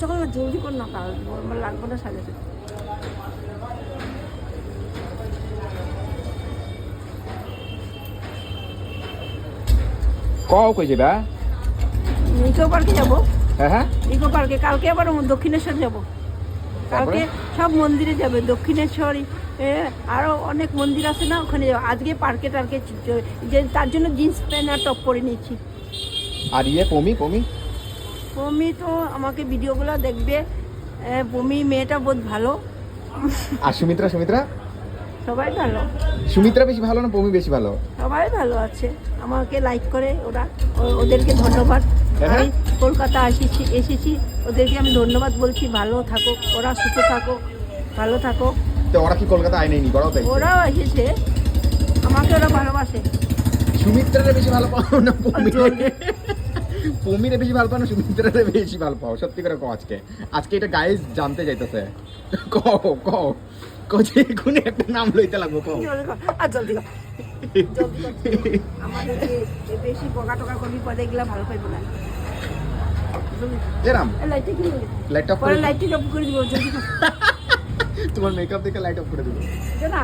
চল না জলদি কর না, কাল আমার লাগবে না সাজাতে। কই যাবা? ইকো পার্কে যাবো। হ্যাঁ ইকো পার্কে কালকে আবার দক্ষিণেশ্বর যাব। কালকে সব মন্দিরে যাবে, দক্ষিণেশ্বর আরো অনেক মন্দির আছে না, ওখানে যাবো। আজকে পার্কে টার্কে যে তার জন্য জিন্স প্যান্ট আর টপ পরে নিয়েছি। আর পমি পমি তো আমাকে ভিডিওগুলো দেখবে। পমি মেয়েটা বহুত ভালো। আর সুমিত্রা সবাই ভালো। সুমিত্রা বেশি ভালো না পমি বেশি ভালো? সবাই ভালো আছে, আমাকে লাইক করে ওরা, ওদেরকে ধন্যবাদ। আমি কলকাতা এসেছি, ওদেরকে আমি ধন্যবাদ বলছি। ভালো থাকো ওরা, সুস্থ থাকো, ভালো থাকো। তো ওরা কি কলকাতা আয় নাইনি? বড় তাই ওরাও এসেছে, আমাকে ওরা ভালোবাসে। সুমিত্রারে বেশি ভালো পাও না পমিরে বেশি ভালো পাও না সুমিত্রারে বেশি ভালো পাও? সত্যি করে কও। আজকে এটা গাইস জানতে চাইতেছে। কও কোচে কোন একটা নাম লইতে লাগবো কও। আর জলদি কর, আমাদের বেশি বকা টকা করবি পরে, এগুলা ভালো পাইবো না। এরাম লাইটটা কি লাইট অফ পরে লাইটটা অফ করে দিব, জলদি কর। তোমার মেকআপ দেখে লাইট অফ করে দিব না